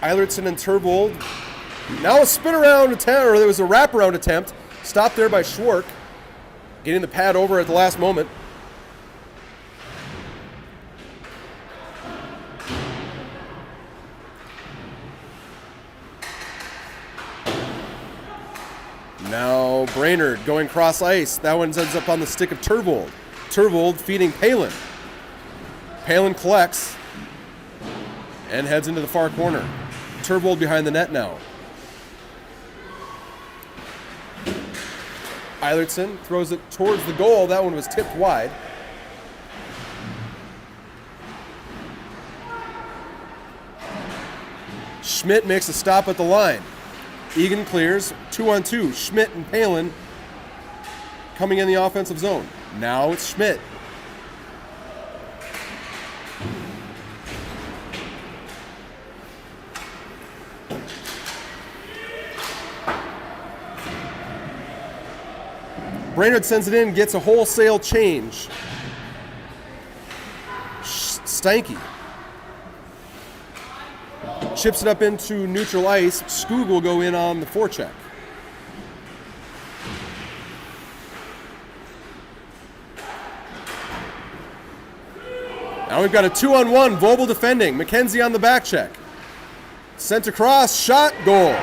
Eilertson and Turvold. Now a spin around attempt, or there was a wraparound attempt. Stopped there by Schwark. Getting the pad over at the last moment. Now Brainerd going cross ice. That one ends up on the stick of Turvold. Turvold feeding Palen. Palen collects and heads into the far corner. Turvold behind the net now. Eilertson throws it towards the goal. That one was tipped wide. Schmidt makes a stop at the line. Eagan clears. 2-on-2. Schmidt and Palen coming in the offensive zone. Now it's Schmidt. Brainerd sends it in, gets a wholesale change. Stanky chips it up into neutral ice. Skoog will go in on the forecheck. Now we've got a 2-on-1. Vogel defending. MacKenzie on the back check. Sent across. Shot. Goal.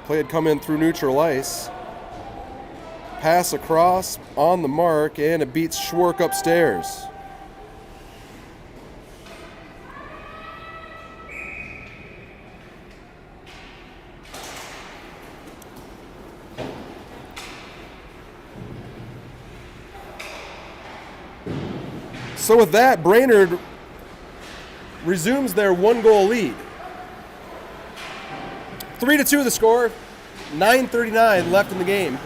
Play had come in through neutral ice. Pass across on the mark, and it beats Schwark upstairs. So with that, Brainerd resumes their one-goal lead. 3-2 the score. 9:39 left in the game.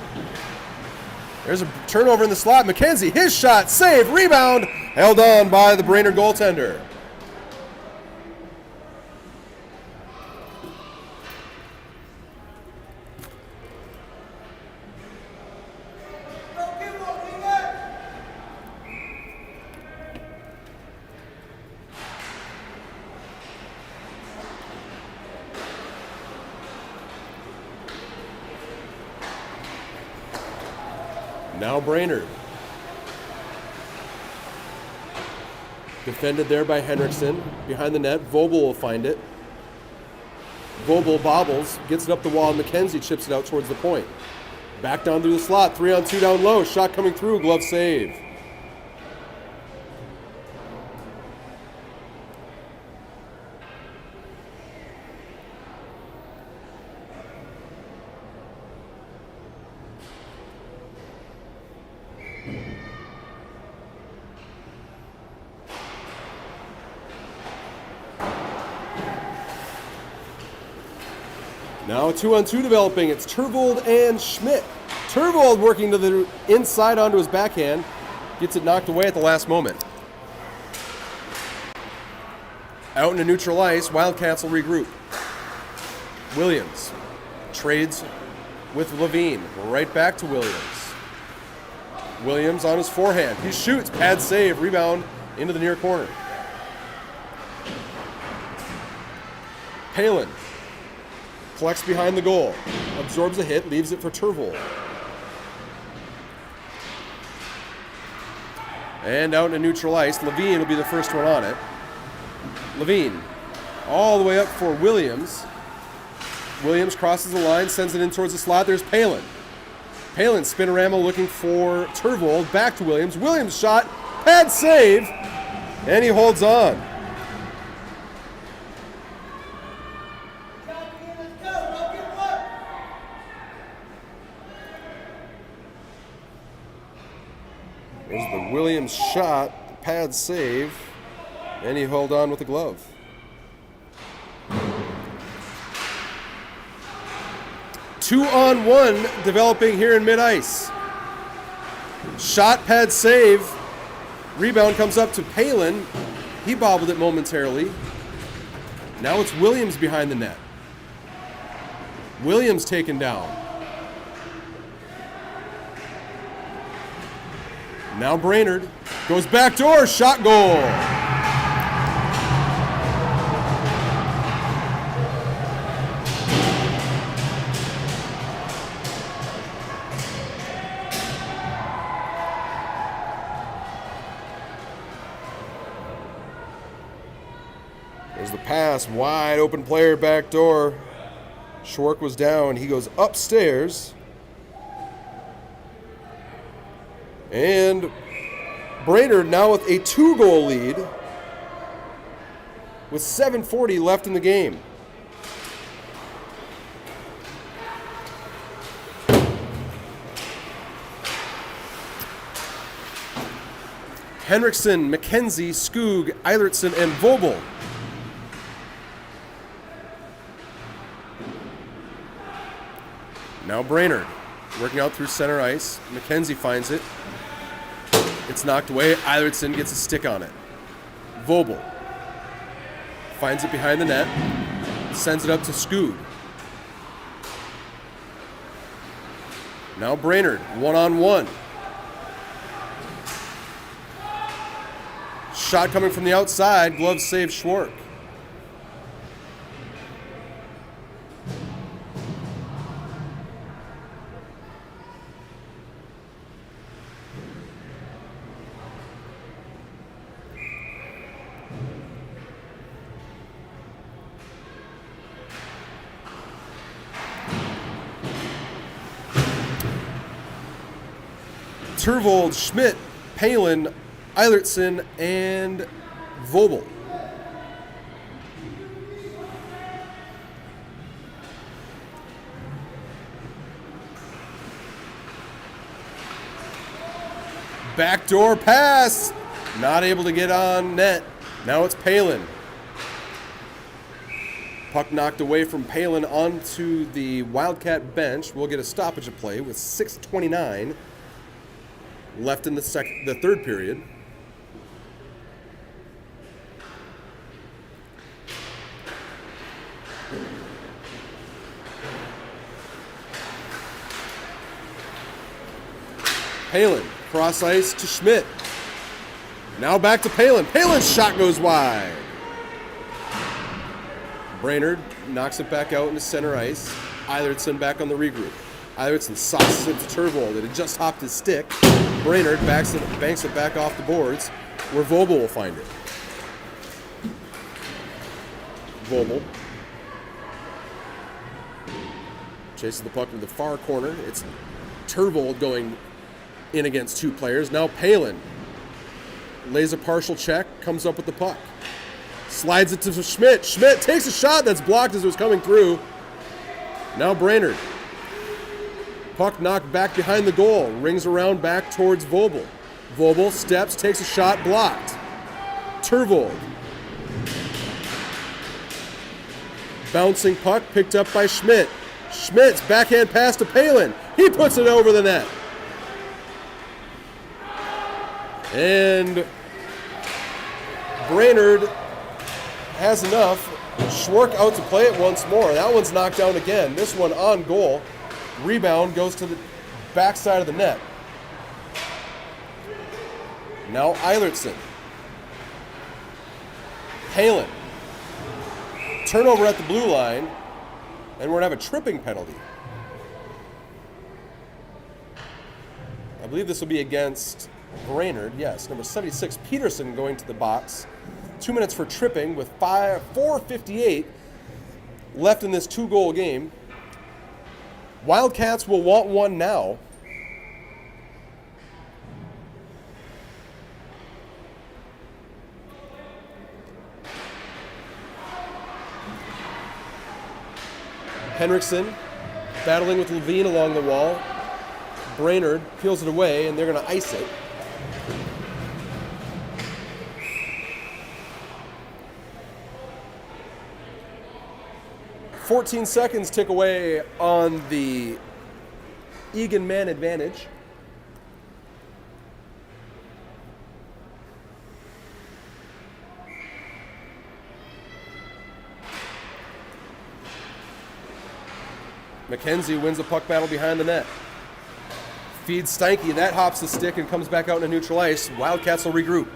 There's a turnover in the slot. MacKenzie, his shot, save, rebound, held on by the Brainerd goaltender. Now Brainerd. Defended there by Henriksen. Behind the net, Vogel will find it. Vogel bobbles, gets it up the wall, and MacKenzie chips it out towards the point. Back down through the slot, 3-on-2 down low. Shot coming through, glove save. Now a 2-on-2 developing. It's Turvold and Schmidt. Turvold working to the inside onto his backhand. Gets it knocked away at the last moment. Out into neutral ice, Wildcats will regroup. Williams trades with Levine. Right back to Williams. Williams on his forehand. He shoots. Pad save. Rebound into the near corner. Palen collects behind the goal. Absorbs a hit. Leaves it for Turvold. And out into neutral ice. Levine will be the first one on it. Levine all the way up for Williams. Williams crosses the line, sends it in towards the slot. There's Palen. Palen, spinorama looking for Turvold. Back to Williams. Williams shot, pad save, and he holds on. There's the Williams shot, the pad save, and he held on with the glove. Two-on-one developing here in mid-ice. Shot, pad, save. Rebound comes up to Palen. He bobbled it momentarily. Now it's Williams behind the net. Williams taken down. Now Brainerd goes backdoor, shot goal. There's the pass, wide open player back door. Schwark was down, he goes upstairs. And Brainerd now with a 2-goal lead with 7:40 left in the game. Henriksen, MacKenzie, Skoog, Eilertson, and Vobel. Now Brainerd working out through center ice. MacKenzie finds it. It's knocked away. Eilertson gets a stick on it. Vobel finds it behind the net. Sends it up to Skoog. Now Brainerd, one-on-one. Shot coming from the outside. Glove save Schwark. Turvold, Schmidt, Palen, Eilertson, and Vobel. Backdoor pass. Not able to get on net. Now it's Palen. Puck knocked away from Palen onto the Wildcat bench. We'll get a stoppage of play with 6:29 left in the third period. Palen, cross ice to Schmidt. Now back to Palen. Palen's shot goes wide. Brainerd knocks it back out into center ice. Eilertson back on the regroup. Eilertson sauces it to Turvold. It had just hopped his stick. Brainerd banks it back off the boards, where Vobel will find it. Vobel chases the puck to the far corner. It's Turvold going in against two players. Now Palen lays a partial check, comes up with the puck. Slides it to Schmidt. Schmidt takes a shot that's blocked as it was coming through. Now Brainerd. Puck knocked back behind the goal. Rings around back towards Vobel. Vobel steps, takes a shot, blocked. Turvold. Bouncing puck picked up by Schmidt. Schmidt's backhand pass to Palen. He puts it over the net. And Brainerd has enough. Schwark out to play it once more. That one's knocked down again. This one on goal. Rebound goes to the backside of the net. Now Eilertson. Palen. Turnover at the blue line. And we're going to have a tripping penalty. I believe this will be against Brainerd. Yes, number 76, Peterson going to the box. 2 minutes for tripping with 4:58 left in this 2-goal game. Wildcats will want one now. Henriksen battling with Levine along the wall. Brainerd peels it away, and they're going to ice it. "14 seconds tick away on the Eagan man advantage. MacKenzie wins the puck battle behind the net. Feeds Steinke. That hops the stick and comes back out into neutral ice. Wildcats will regroup.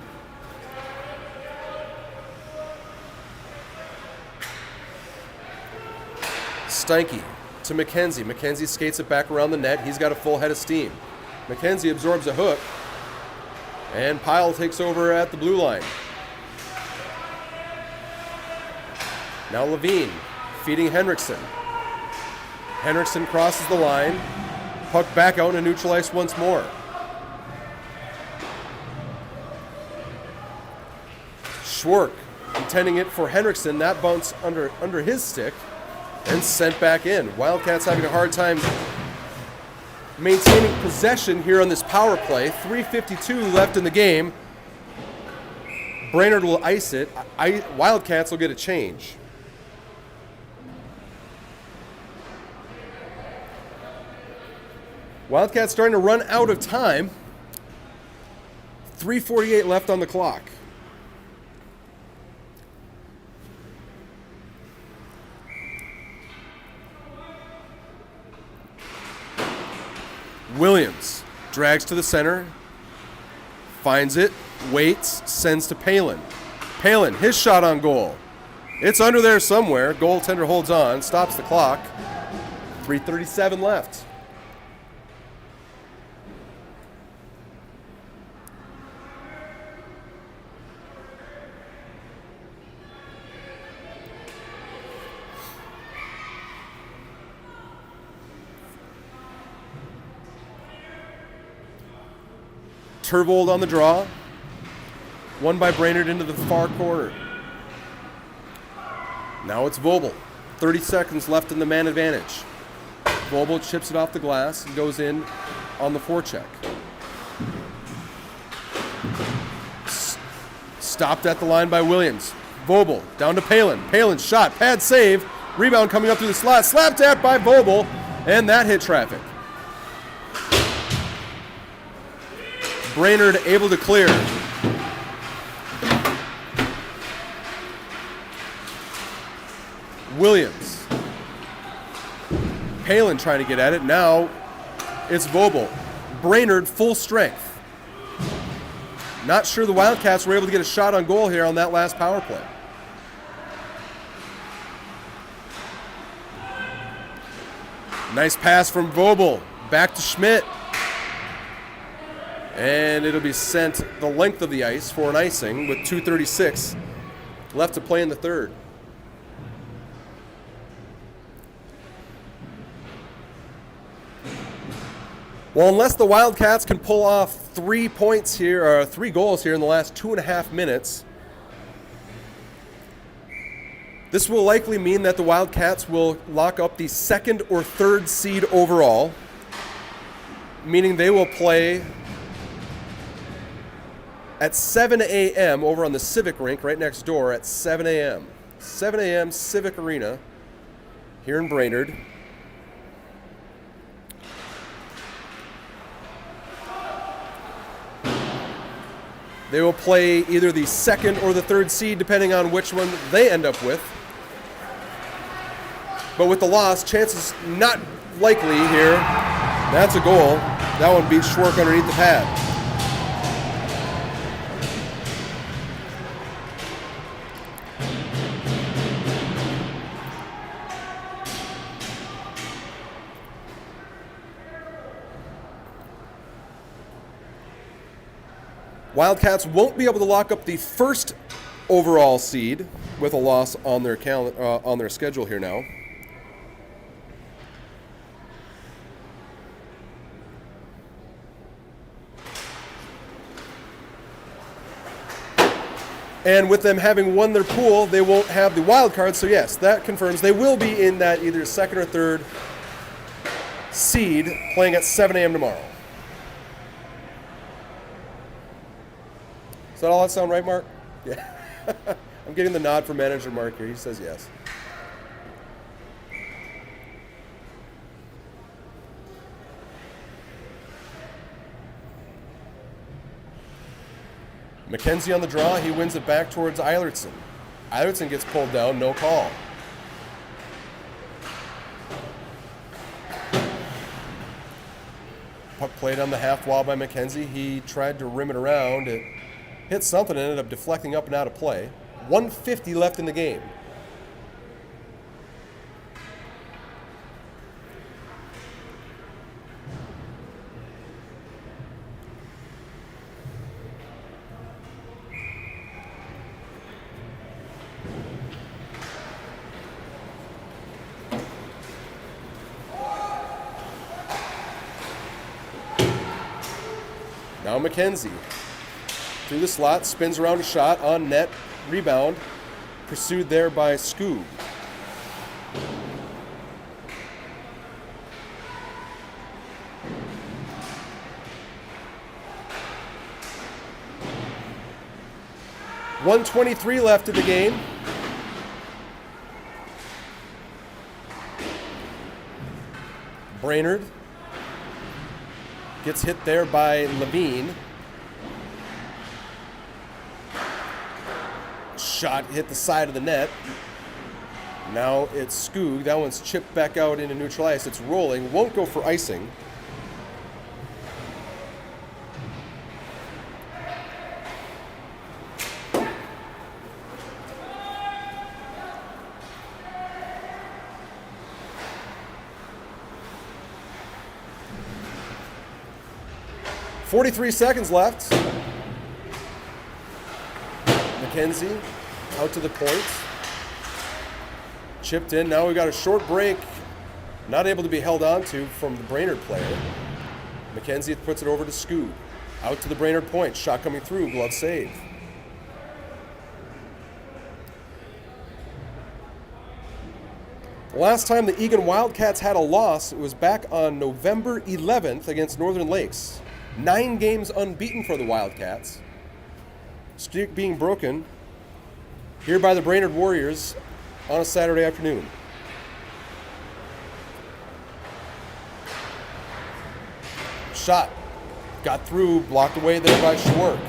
Steinke to MacKenzie. MacKenzie skates it back around the net. He's got a full head of steam. MacKenzie absorbs a hook. And Palen takes over at the blue line. Now Levine feeding Henriksen. Henriksen crosses the line. Puck back out into neutral ice once more. Schwark intending it for Henriksen. That bounce under his stick and sent back in. Wildcats having a hard time maintaining possession here on this power play. 3:52 left in the game. Brainerd will ice it. Wildcats will get a change. Wildcats starting to run out of time. 3:48 left on the clock. Williams drags to the center, finds it, waits, sends to Palen. Palen, his shot on goal. It's under there somewhere. Goaltender holds on, stops the clock. 3:37 left. Turvold on the draw. Won by Brainerd into the far corner. Now it's Vobel. 30 seconds left in the man advantage. Vobel chips it off the glass and goes in on the forecheck. Stopped at the line by Williams. Vobel down to Palen. Palen's shot, pad save. Rebound coming up through the slot. Slap tap by Vobel, and that hit traffic. Brainerd able to clear. Williams. Palen trying to get at it. Now it's Vobel. Brainerd full strength. Not sure the Wildcats were able to get a shot on goal here on that last power play. Nice pass from Vobel. Back to Schmidt. And it'll be sent the length of the ice for an icing with 2:36 left to play in the third. Well, unless the Wildcats can pull off 3 points here, or 3 goals here in the last 2.5 minutes, this will likely mean that the Wildcats will lock up the 2nd or 3rd seed overall, meaning they will play at 7 a.m. over on the Civic Rink right next door at 7 a.m. 7 a.m. Civic Arena here in Brainerd. They will play either the 2nd or the 3rd seed depending on which one they end up with. But with the loss, chances not likely here. That's a goal. That one beats Schwark underneath the pad. Wildcats won't be able to lock up the 1st overall seed with a loss on their schedule here now. And with them having won their pool, they won't have the wild card. So yes, that confirms they will be in that either second or third seed playing at 7 a.m. tomorrow. Does that all that sound right, Mark? Yeah. I'm getting the nod from manager Mark here. He says yes. MacKenzie on the draw. He wins it back towards Eilertson. Eilertson gets pulled down. No call. Puck played on the half wall by MacKenzie. He tried to rim it around. It hit something and ended up deflecting up and out of play. 1:50 left in the game. Now MacKenzie through the slot, spins around a shot on net, rebound, pursued there by Scoob. .123 left in the game. Brainerd gets hit there by Levine. Shot hit the side of the net. Now it's Skoog. That one's chipped back out into neutral ice. It's rolling. Won't go for icing. .43 seconds left. MacKenzie out to the point. Chipped in. Now we've got a short break. Not able to be held on to from the Brainerd player. MacKenzie puts it over to Scoob. Out to the Brainerd point. Shot coming through. Glove save. Last time the Eagan Wildcats had a loss, it was back on November 11th against Northern Lakes. 9 games unbeaten for the Wildcats. Streak being broken here by the Brainerd Warriors on a Saturday afternoon. Shot got through, blocked away there by Schwark.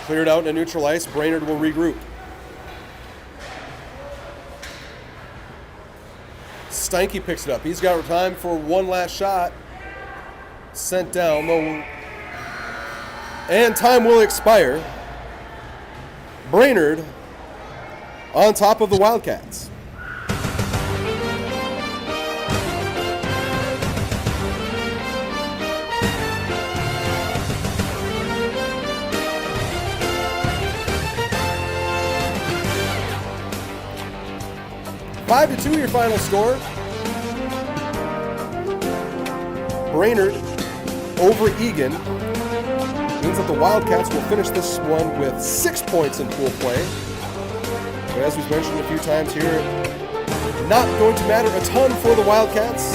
Cleared out into neutral ice. Brainerd will regroup. Steinke picks it up. He's got time for one last shot. Sent down, though, and time will expire. Brainerd on top of the Wildcats. Five to 2 your final score. Brainerd over Eagan means that the Wildcats will finish this one with 6 points in pool play. But as we've mentioned a few times here, not going to matter a ton for the Wildcats.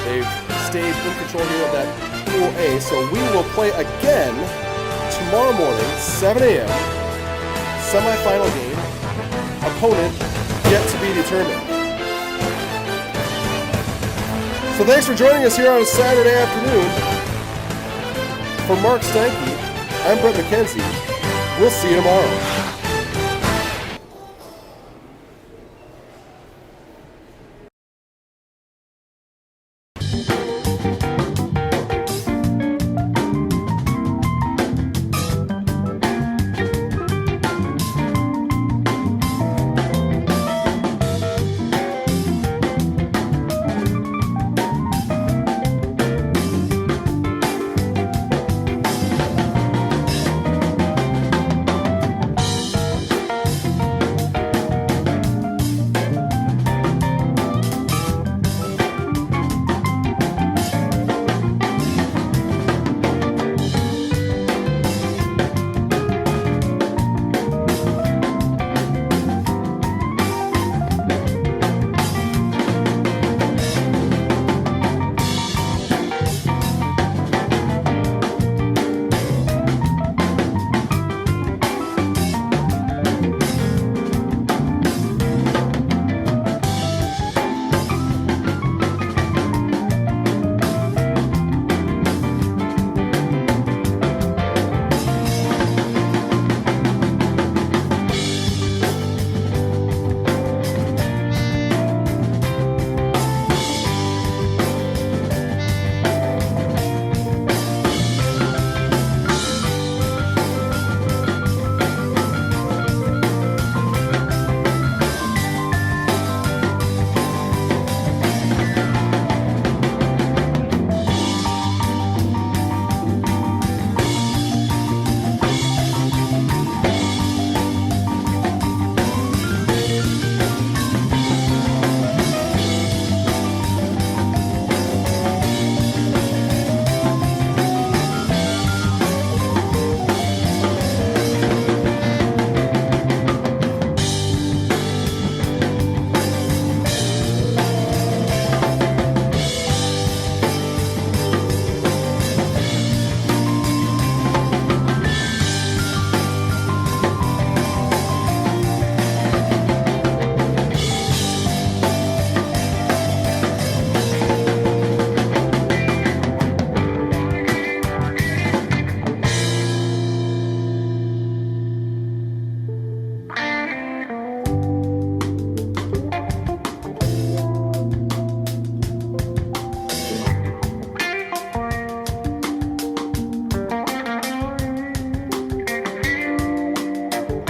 They've stayed in control here of that Pool A, so we will play again tomorrow morning, 7 a.m. Semi-final game. Opponent yet to be determined. So thanks for joining us here on a Saturday afternoon. For Mark Steinke, I'm Brett MacKenzie. We'll see you tomorrow.